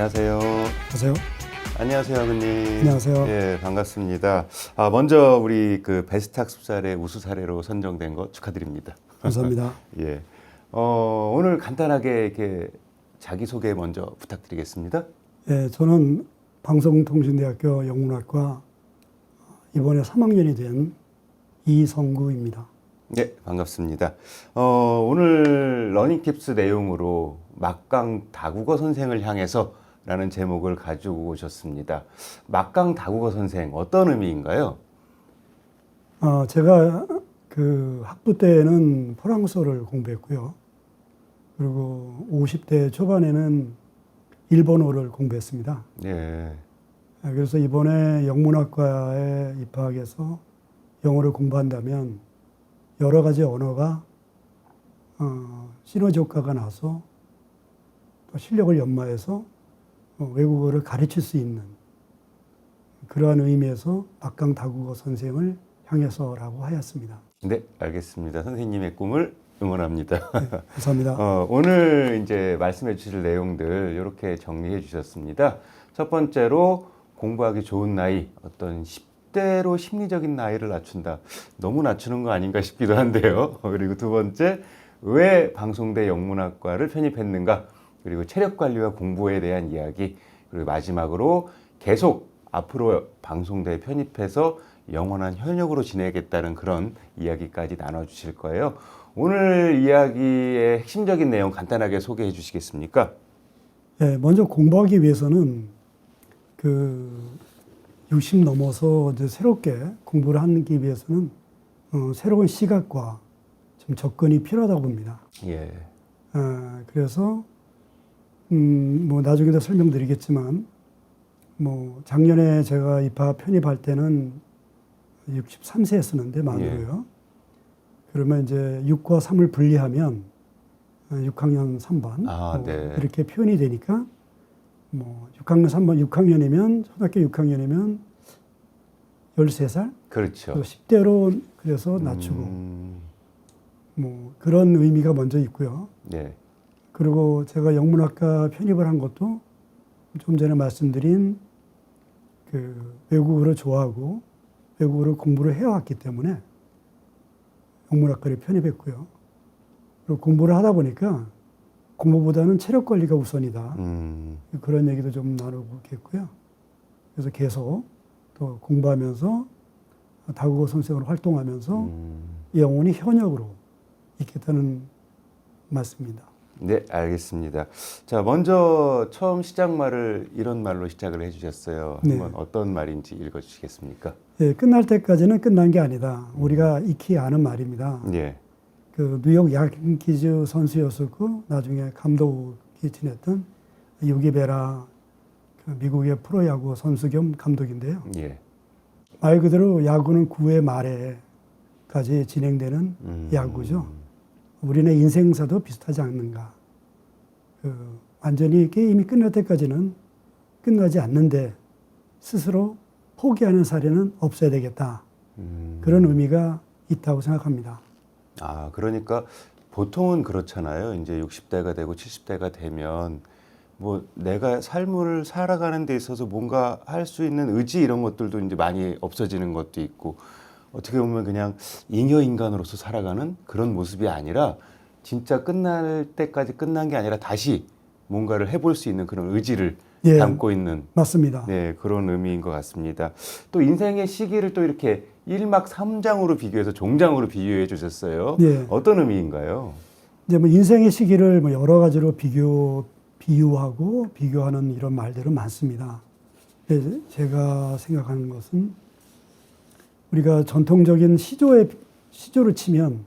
안녕하세요. 안녕하세요. 안녕하세요, 아버님. 안녕하세요. 예, 반갑습니다. 먼저 우리 그 베스트 학습사례 우수 사례로 선정된 거 축하드립니다. 감사합니다. 예. 오늘 간단하게 이렇게 자기소개 먼저 부탁드리겠습니다. 예, 저는 방송통신대학교 영문학과 이번에 3학년이 된 이성구입니다. 네, 반갑습니다. 오늘 러닝팁스 내용으로 막강 다국어 선생을 향해서 라는 제목을 가지고 오셨습니다. 막강 다국어 선생, 어떤 의미인가요? 제가 그 학부 때는 프랑스어를 공부했고요. 그리고 50대 초반에는 일본어를 공부했습니다. 예. 그래서 이번에 영문학과에 입학해서 영어를 공부한다면 여러 가지 언어가 시너지 효과가 나서 또 실력을 연마해서 외국어를 가르칠 수 있는 그러한 의미에서 막강 다국어 선생을 향해서라고 하였습니다. 네, 알겠습니다. 선생님의 꿈을 응원합니다. 네, 감사합니다. 오늘 이제 말씀해 주실 내용들 이렇게 정리해 주셨습니다. 첫 번째로 공부하기 좋은 나이, 어떤 10대로 심리적인 나이를 낮춘다. 너무 낮추는 거 아닌가 싶기도 한데요. 그리고 두 번째, 왜 방송대 영문학과를 편입했는가? 그리고 체력 관리와 공부에 대한 이야기. 그리고 마지막으로 계속 앞으로 방송대에 편입해서 영원한 현역으로 지내겠다는 그런 이야기까지 나눠주실 거예요. 오늘 이야기의 핵심적인 내용 간단하게 소개해 주시겠습니까? 네, 먼저 공부하기 위해서는 60 넘어서 이제 새롭게 공부를 하기 위해서는 새로운 시각과 좀 접근이 필요하다고 봅니다. 예. 그래서 뭐 나중에도 설명드리겠지만 뭐 작년에 제가 편입할 때는 63세였었는데 만으로요. 그러면 이제 6과 3을 분리하면 6학년 3반 네. 이렇게 표현이 되니까 뭐 6학년 3반 6학년이면 초등학교 6학년이면 13살? 그렇죠. 10대로 그래서 낮추고 뭐 그런 의미가 먼저 있고요. 네. 그리고 제가 영문학과 편입을 한 것도 좀 전에 말씀드린 그 외국어를 좋아하고 외국어를 공부를 해왔기 때문에 영문학과를 편입했고요. 그리고 공부를 하다 보니까 공부보다는 체력 관리가 우선이다. 그런 얘기도 좀 나누겠고요. 그래서 계속 또 공부하면서 다국어 선생으로 활동하면서 영원히 현역으로 있겠다는 말씀입니다. 네, 알겠습니다. 자, 먼저 처음 시작 말을 이런 말로 시작을 해주셨어요. 네. 한번 어떤 말인지 읽어주시겠습니까? 네, 끝날 때까지는 끝난 게 아니다. 우리가 익히 아는 말입니다. 예. 그 뉴욕 양키즈 선수였었고 나중에 감독이 지냈던 요기 베라, 그 미국의 프로야구 선수 겸 감독인데요. 예. 말 그대로 야구는 9회 말에까지 진행되는 야구죠. 우리네 인생사도 비슷하지 않는가. 완전히 게임이 끝날 때까지는 끝나지 않는데 스스로 포기하는 사례는 없어야 되겠다. 그런 의미가 있다고 생각합니다. 그러니까 보통은 그렇잖아요. 이제 60대가 되고 70대가 되면 뭐 내가 삶을 살아가는 데 있어서 뭔가 할 수 있는 의지 이런 것들도 이제 많이 없어지는 것도 있고 어떻게 보면 그냥 잉여인간으로서 살아가는 그런 모습이 아니라 진짜 끝날 때까지 끝난 게 아니라 다시 뭔가를 해볼 수 있는 그런 의지를 담고 있는 맞습니다. 네, 그런 의미인 것 같습니다. 또 인생의 시기를 또 이렇게 1막 3장으로 비교해서 종장으로 비유해 주셨어요. 예. 어떤 의미인가요? 이제 뭐 인생의 시기를 뭐 여러 가지로 비유하고 비교하는 이런 말들은 많습니다. 제가 생각하는 것은 우리가 전통적인 시조를 치면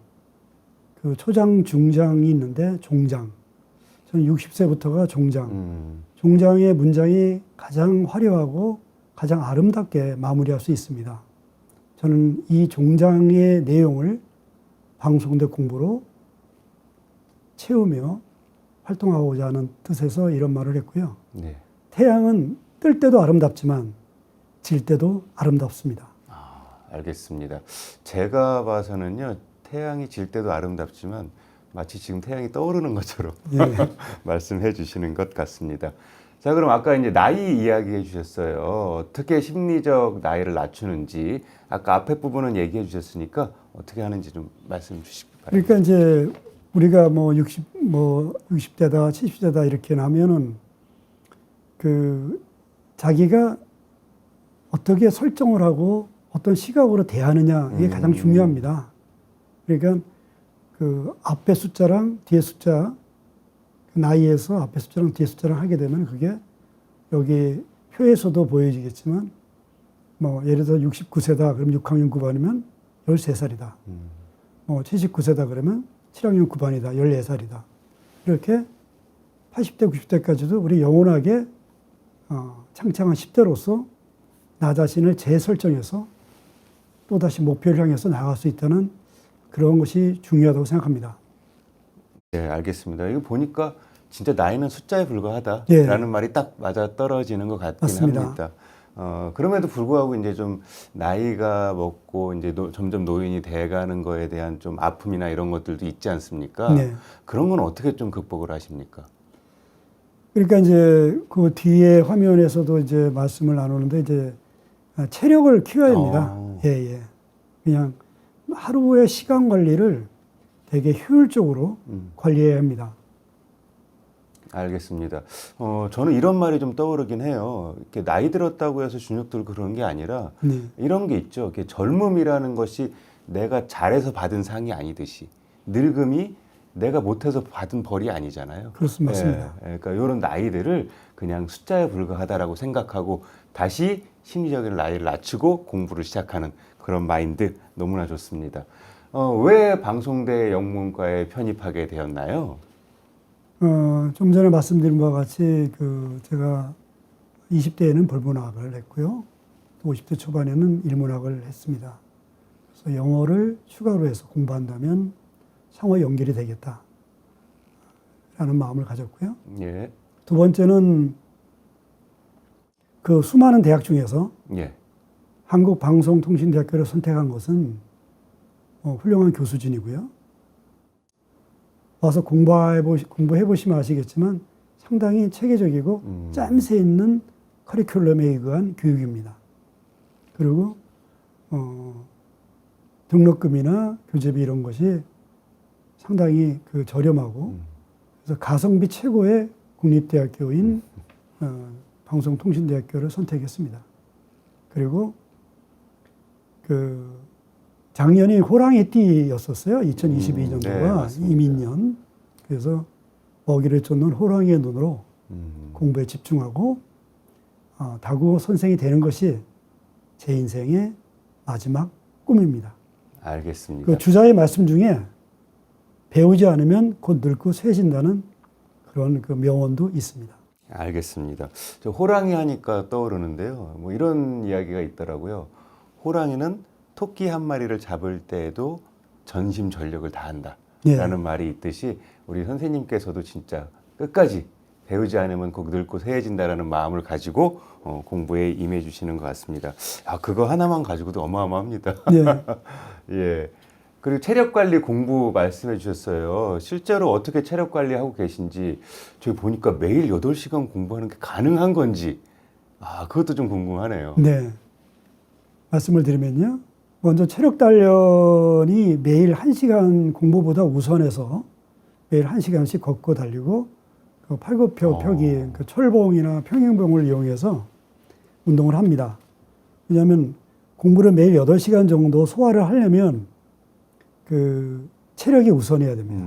그 초장, 중장이 있는데 종장. 저는 60세부터가 종장. 종장의 문장이 가장 화려하고 가장 아름답게 마무리할 수 있습니다. 저는 이 종장의 내용을 방송대 공부로 채우며 활동하고자 하는 뜻에서 이런 말을 했고요. 네. 태양은 뜰 때도 아름답지만 질 때도 아름답습니다. 알겠습니다. 제가 봐서는요, 태양이 질 때도 아름답지만 마치 지금 태양이 떠오르는 것처럼 예. 말씀해 주시는 것 같습니다. 자, 그럼 아까 이제 나이 이야기해 주셨어요. 어떻게 심리적 나이를 낮추는지 아까 앞에 부분은 얘기해 주셨으니까 어떻게 하는지 좀 말씀 주시기 바랍니다. 그러니까 이제 우리가 뭐 60대다, 70대다 이렇게 나면은 그 자기가 어떻게 설정을 하고 어떤 시각으로 대하느냐 이게 가장 중요합니다. 그러니까 그 앞에 숫자랑 뒤에 숫자 그 나이에서 앞에 숫자랑 뒤에 숫자랑 하게 되면 그게 여기 표에서도 보여지겠지만 뭐 예를 들어 69세다 그러면 6학년 9반이면 13살이다. 뭐 79세다 그러면 7학년 9반이다. 14살이다. 이렇게 80대 90대까지도 우리 영원하게 창창한 10대로서 나 자신을 재설정해서 또다시 목표를 향해서 나갈 수 있다는 그런 것이 중요하다고 생각합니다. 네, 알겠습니다. 이거 보니까 진짜 나이는 숫자에 불과하다라는 예. 말이 딱 맞아 떨어지는 것 같긴 맞습니다. 합니다. 그럼에도 불구하고 이제 좀 나이가 먹고 이제 점점 노인이 돼가는 거에 대한 좀 아픔이나 이런 것들도 있지 않습니까? 네. 그런 건 어떻게 좀 극복을 하십니까? 그러니까 이제 그 뒤에 화면에서도 이제 말씀을 나누는데 이제 체력을 키워야 됩니다. 예, 예. 그냥 하루의 시간 관리를 되게 효율적으로 관리해야 합니다. 알겠습니다. 저는 이런 말이 좀 떠오르긴 해요. 이렇게 나이 들었다고 해서 준육들 그런 게 아니라 네. 이런 게 있죠. 이렇게 젊음이라는 것이 내가 잘해서 받은 상이 아니듯이 늙음이 내가 못해서 받은 벌이 아니잖아요. 그렇습니다. 맞습니다. 그러니까 이런 나이들을 그냥 숫자에 불과하다라고 생각하고 다시 심리적인 나이를 낮추고 공부를 시작하는 그런 마인드 너무나 좋습니다. 왜 방송대 영문과에 편입하게 되었나요? 좀 전에 말씀드린 바와 같이 제가 20대에는 불문학을 했고요. 또 50대 초반에는 일문학을 했습니다. 그래서 영어를 추가로 해서 공부한다면 상호 연결이 되겠다. 라는 마음을 가졌고요. 예. 두 번째는 그 수많은 대학 중에서 예. 한국방송통신대학교를 선택한 것은 훌륭한 교수진이고요. 와서 공부해보시면 아시겠지만 상당히 체계적이고 짬새 있는 커리큘럼에 의한 교육입니다. 그리고 등록금이나 교재비 이런 것이 상당히 저렴하고 그래서 가성비 최고의 국립대학교인 방송통신대학교를 선택했습니다. 그리고 작년이 호랑이띠였었어요. 2022년도가 네, 이민년. 그래서 먹이를 쫓는 호랑이의 눈으로 공부에 집중하고 다국어 선생이 되는 것이 제 인생의 마지막 꿈입니다. 알겠습니다. 그 주자의 말씀 중에 배우지 않으면 곧 늙고 쇠진다는 그런 명언도 있습니다. 알겠습니다. 저 호랑이 하니까 떠오르는데요. 뭐 이런 이야기가 있더라고요. 호랑이는 토끼 한 마리를 잡을 때에도 전심전력을 다한다. 네. 라는 말이 있듯이 우리 선생님께서도 진짜 끝까지 배우지 않으면 꼭 늙고 쇠해진다라는 마음을 가지고 공부에 임해 주시는 것 같습니다. 그거 하나만 가지고도 어마어마합니다. 네. 예. 그리고 체력 관리 공부 말씀해 주셨어요. 실제로 어떻게 체력 관리하고 계신지 저희 보니까 매일 8시간 공부하는 게 가능한 건지 그것도 좀 궁금하네요. 네. 말씀을 드리면요. 먼저 체력 단련이 매일 1시간 공부보다 우선해서 매일 1시간씩 걷고 달리고 팔굽혀 펴기, 철봉이나 평행봉을 이용해서 운동을 합니다. 왜냐하면 공부를 매일 8시간 정도 소화를 하려면 체력이 우선해야 됩니다.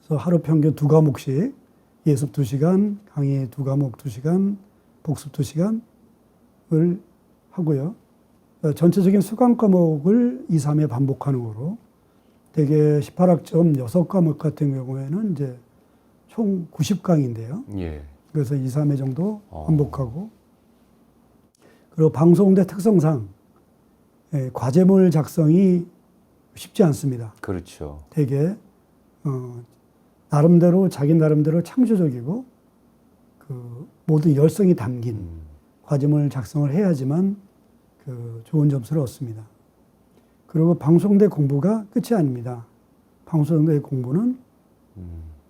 그래서 하루 평균 2과목씩 예습 2시간, 강의 2과목 2시간, 복습 2시간을 하고요. 전체적인 수강 과목을 2, 3회 반복하는 거로 대개 18학점 6과목 같은 경우에는 이제 총 90강인데요. 예. 그래서 2, 3회 정도 반복하고 그리고 방송대 특성상 과제물 작성이 쉽지 않습니다. 그렇죠. 되게 자기 나름대로 창조적이고 모든 열성이 담긴 과제물 작성을 해야지만 좋은 점수를 얻습니다. 그리고 방송대 공부가 끝이 아닙니다. 방송대 공부는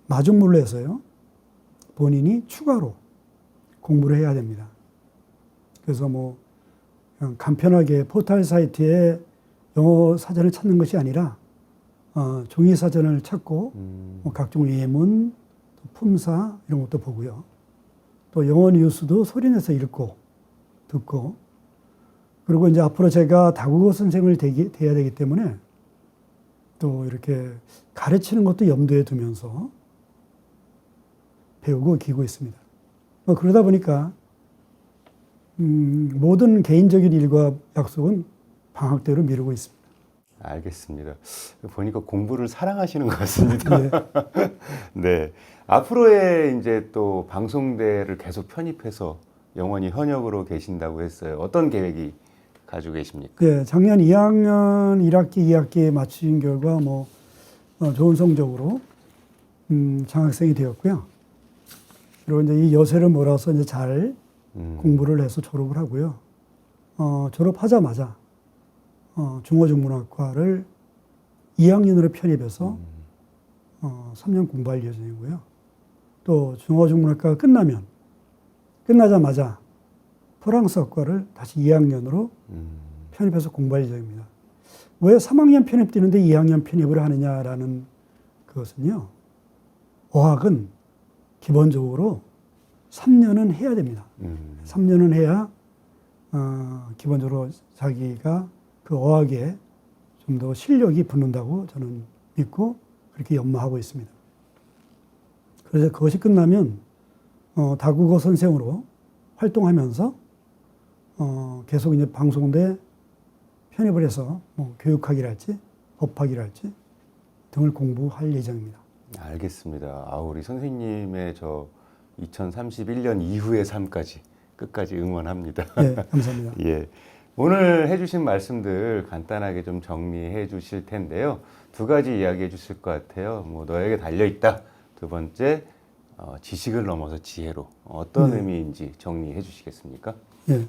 마중물로 해서요. 본인이 추가로 공부를 해야 됩니다. 그래서 뭐 그냥 간편하게 포털 사이트에 영어 사전을 찾는 것이 아니라 종이 사전을 찾고 뭐 각종 예문, 품사 이런 것도 보고요. 또 영어 뉴스도 소리내서 읽고 듣고, 그리고 이제 앞으로 제가 다국어 선생을 돼야 되기 때문에 또 이렇게 가르치는 것도 염두에 두면서 배우고 기고 있습니다. 그러다 보니까 모든 개인적인 일과 약속은 방학 때로 미루고 있습니다. 알겠습니다. 보니까 공부를 사랑하시는 것 같습니다. 네. 네. 앞으로의 이제 또 방송대를 계속 편입해서 영원히 현역으로 계신다고 했어요. 어떤 계획이 가지고 계십니까? 네, 작년 2학년 1학기, 2학기에 마친 결과 뭐 좋은 성적으로 장학생이 되었고요. 그리고 이제 이 여세를 몰아서 이제 잘 공부를 해서 졸업을 하고요. 졸업하자마자 중어중문학과를 2학년으로 편입해서 3년 공부할 예정이고요. 또 중어중문학과가 끝나자마자 프랑스어과를 다시 2학년으로 편입해서 공부할 예정입니다. 왜 3학년 편입되는데 2학년 편입을 하느냐라는 그것은요. 어학은 기본적으로 3년은 해야 됩니다. 3년은 해야 기본적으로 자기가 그 어학에 좀 더 실력이 붙는다고 저는 믿고 그렇게 연마하고 있습니다. 그래서 그것이 끝나면 다국어 선생으로 활동하면서 계속 이제 방송대 편입을 해서 뭐 교육학이랄지 법학이랄지 등을 공부할 예정입니다. 알겠습니다. 우리 선생님의 저 2031년 이후의 삶까지 끝까지 응원합니다. 네, 감사합니다. 예. 오늘 해주신 말씀들 간단하게 좀 정리해 주실 텐데요. 두 가지 이야기해 주실 것 같아요. 뭐 너에게 달려있다. 두 번째, 지식을 넘어서 지혜로. 어떤 의미인지 정리해 주시겠습니까? 예.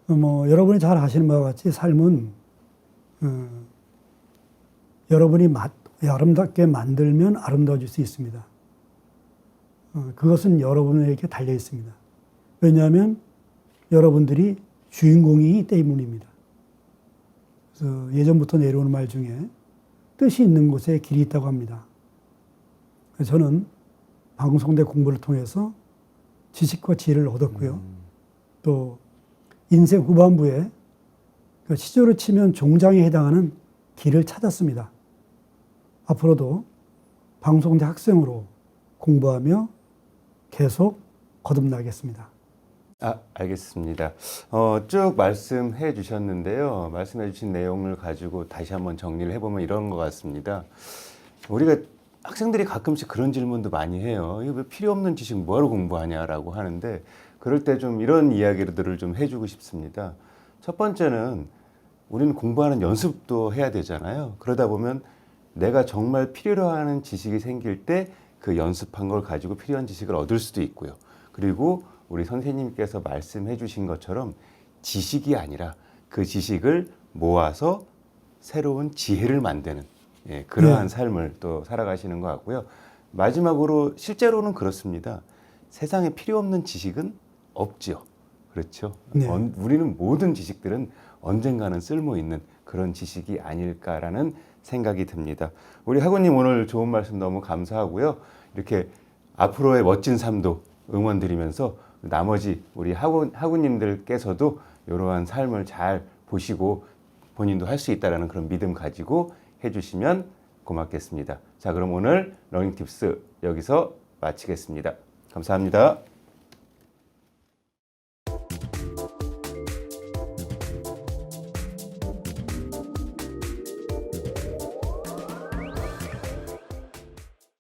뭐 여러분이 잘 아시는 바와 같이 삶은 여러분이 아름답게 만들면 아름다워질 수 있습니다. 그것은 여러분에게 달려 있습니다. 왜냐하면 여러분들이 주인공이기 때문입니다. 그래서 예전부터 내려오는 말 중에 뜻이 있는 곳에 길이 있다고 합니다. 그래서 저는 방송대 공부를 통해서 지식과 지혜를 얻었고요. 또 인생 후반부에 그 시조로 치면 종장에 해당하는 길을 찾았습니다. 앞으로도 방송대 학생으로 공부하며 계속 거듭나겠습니다. 알겠습니다. 쭉 말씀해 주셨는데요. 말씀해 주신 내용을 가지고 다시 한번 정리를 해보면 이런 것 같습니다. 우리가 학생들이 가끔씩 그런 질문도 많이 해요. 이거 왜 필요 없는 지식 뭐하러 공부하냐라고 하는데, 그럴 때 좀 이런 이야기들을 좀 해주고 싶습니다. 첫 번째는 우리는 공부하는 연습도 해야 되잖아요. 그러다 보면 내가 정말 필요로 하는 지식이 생길 때 그 연습한 걸 가지고 필요한 지식을 얻을 수도 있고요. 그리고 우리 선생님께서 말씀해 주신 것처럼 지식이 아니라 그 지식을 모아서 새로운 지혜를 만드는 그러한 삶을 또 살아가시는 것 같고요. 마지막으로 실제로는 그렇습니다. 세상에 필요 없는 지식은 없지요. 그렇죠. 네. 우리는 모든 지식들은 언젠가는 쓸모 있는 그런 지식이 아닐까라는 생각이 듭니다. 우리 학우님 오늘 좋은 말씀 너무 감사하고요. 이렇게 앞으로의 멋진 삶도 응원드리면서 나머지 우리 학우님들께서도 이러한 삶을 잘 보시고 본인도 할 수 있다는 그런 믿음 가지고 해주시면 고맙겠습니다. 자, 그럼 오늘 러닝 팁스 여기서 마치겠습니다. 감사합니다.